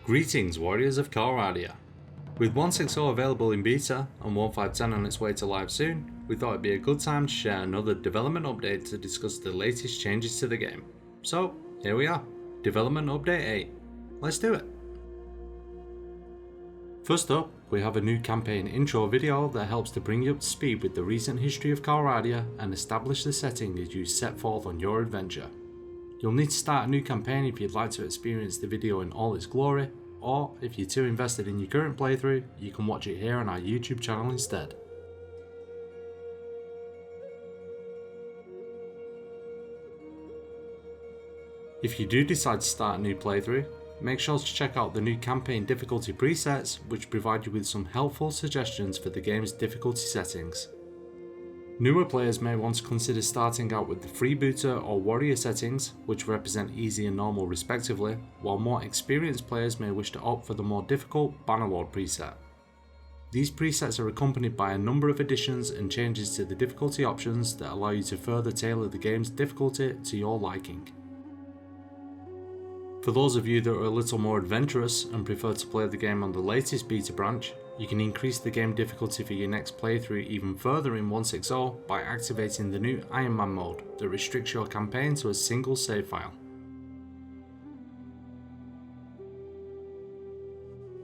Greetings, warriors of Calradia. With 1.6.0 available in beta and 1.5.10 on its way to live soon, we thought it'd be a good time to share another development update to discuss the latest changes to the game. So, here we are, Development Update 8. Let's do it! First up, we have a new campaign intro video that helps to bring you up to speed with the recent history of Calradia and establish the setting as you set forth on your adventure. You'll need to start a new campaign if you'd like to experience the video in all its glory, or if you're too invested in your current playthrough, you can watch it here on our YouTube channel instead. If you do decide to start a new playthrough, make sure to check out the new campaign difficulty presets, which provide you with some helpful suggestions for the game's difficulty settings. Newer players may want to consider starting out with the freebooter or warrior settings, which represent easy and normal respectively, while more experienced players may wish to opt for the more difficult Bannerlord preset. These presets are accompanied by a number of additions and changes to the difficulty options that allow you to further tailor the game's difficulty to your liking. For those of you that are a little more adventurous and prefer to play the game on the latest beta branch, you can increase the game difficulty for your next playthrough even further in 1.6.0 by activating the new Iron Man mode that restricts your campaign to a single save file.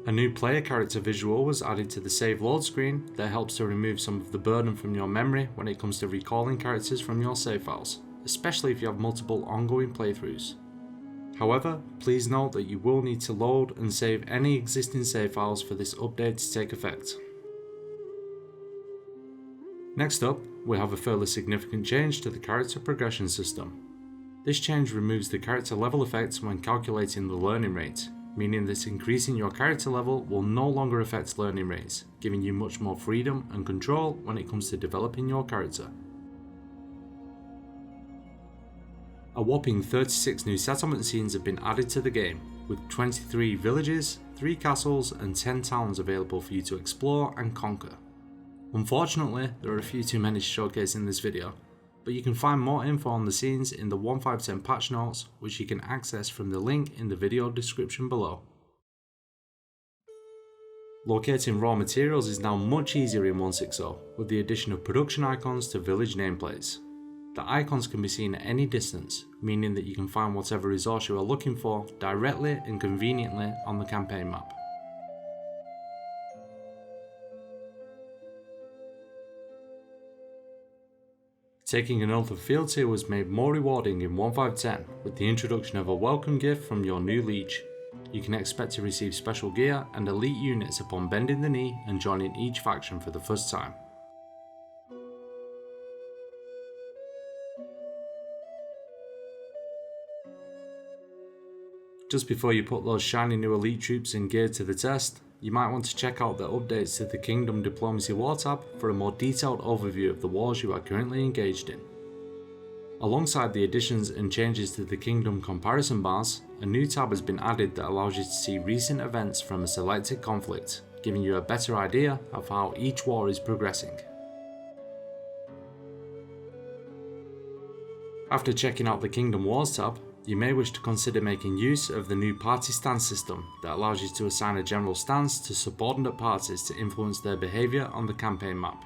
A new player character visual was added to the save load screen that helps to remove some of the burden from your memory when it comes to recalling characters from your save files, especially if you have multiple ongoing playthroughs. However, please note that you will need to load and save any existing save files for this update to take effect. Next up, we have a fairly significant change to the character progression system. This change removes the character level effect when calculating the learning rate, meaning that increasing your character level will no longer affect learning rates, giving you much more freedom and control when it comes to developing your character. A whopping 36 new settlement scenes have been added to the game, with 23 villages, 3 castles and 10 towns available for you to explore and conquer. Unfortunately, there are a few too many to showcase in this video, but you can find more info on the scenes in the 1.5.10 patch notes, which you can access from the link in the video description below. Locating raw materials is now much easier in 1.6.0, with the addition of production icons to village nameplates. The icons can be seen at any distance, meaning that you can find whatever resource you are looking for directly and conveniently on the campaign map. Taking an Oath of Fealty was made more rewarding in 1.5.10 with the introduction of a welcome gift from your new liege. You can expect to receive special gear and elite units upon bending the knee and joining each faction for the first time. Just before you put those shiny new elite troops and gear to the test, you might want to check out the updates to the Kingdom Diplomacy War tab for a more detailed overview of the wars you are currently engaged in. Alongside the additions and changes to the Kingdom comparison bars, a new tab has been added that allows you to see recent events from a selected conflict, giving you a better idea of how each war is progressing. After checking out the Kingdom Wars tab, you may wish to consider making use of the new party stance system that allows you to assign a general stance to subordinate parties to influence their behaviour on the campaign map.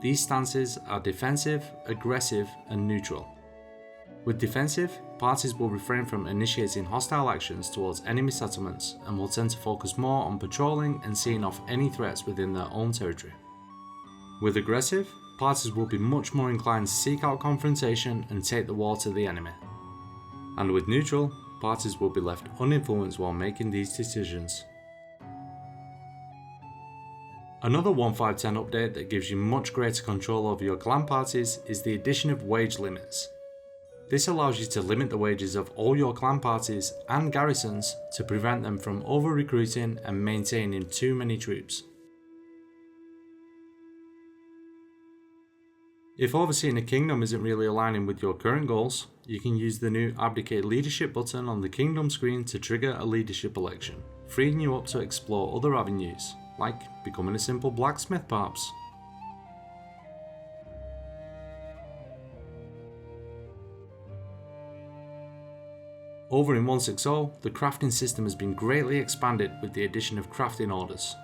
These stances are defensive, aggressive and neutral. With defensive, parties will refrain from initiating hostile actions towards enemy settlements and will tend to focus more on patrolling and seeing off any threats within their own territory. With aggressive, parties will be much more inclined to seek out confrontation and take the war to the enemy. And with neutral, parties will be left uninfluenced while making these decisions. Another 1.5.10 update that gives you much greater control over your clan parties is the addition of wage limits. This allows you to limit the wages of all your clan parties and garrisons to prevent them from over-recruiting and maintaining too many troops. If overseeing a kingdom isn't really aligning with your current goals, you can use the new Abdicate Leadership button on the kingdom screen to trigger a leadership election, freeing you up to explore other avenues, like becoming a simple blacksmith perhaps. Over in 1.6.0, the crafting system has been greatly expanded with the addition of crafting orders.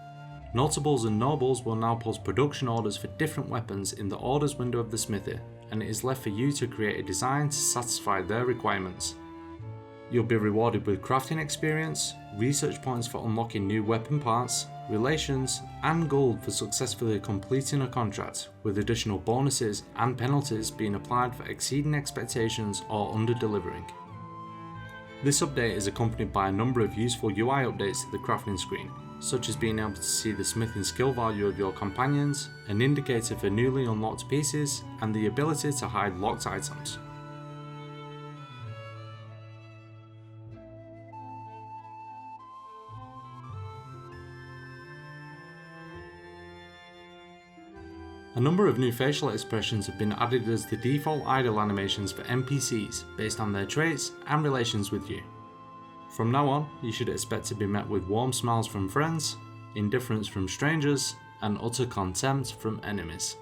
Notables and nobles will now post production orders for different weapons in the orders window of the smithy, and it is left for you to create a design to satisfy their requirements. You'll be rewarded with crafting experience, research points for unlocking new weapon parts, relations, and gold for successfully completing a contract, with additional bonuses and penalties being applied for exceeding expectations or under-delivering. This update is accompanied by a number of useful UI updates to the crafting screen, such as being able to see the smithing skill value of your companions, an indicator for newly unlocked pieces, and the ability to hide locked items. A number of new facial expressions have been added as the default idle animations for NPCs based on their traits and relations with you. From now on, you should expect to be met with warm smiles from friends, indifference from strangers, and utter contempt from enemies.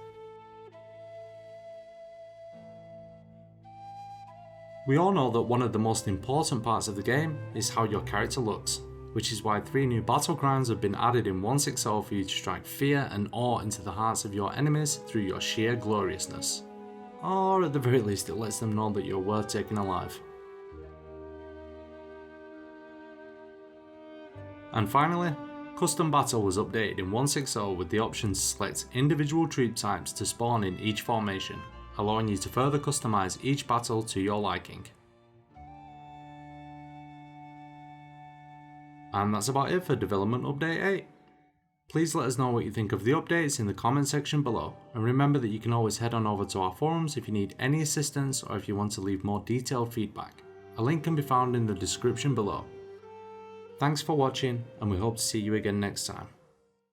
We all know that one of the most important parts of the game is how your character looks, which is why 3 new battle crowns have been added in 1.6.0 for you to strike fear and awe into the hearts of your enemies through your sheer gloriousness. Or at the very least it lets them know that you're worth taking alive. And finally, Custom Battle was updated in 1.6.0 with the option to select individual troop types to spawn in each formation, allowing you to further customize each battle to your liking. And that's about it for Development Update 8. Please let us know what you think of the updates in the comment section below, and remember that you can always head on over to our forums if you need any assistance or if you want to leave more detailed feedback. A link can be found in the description below. Thanks for watching, and we hope to see you again next time.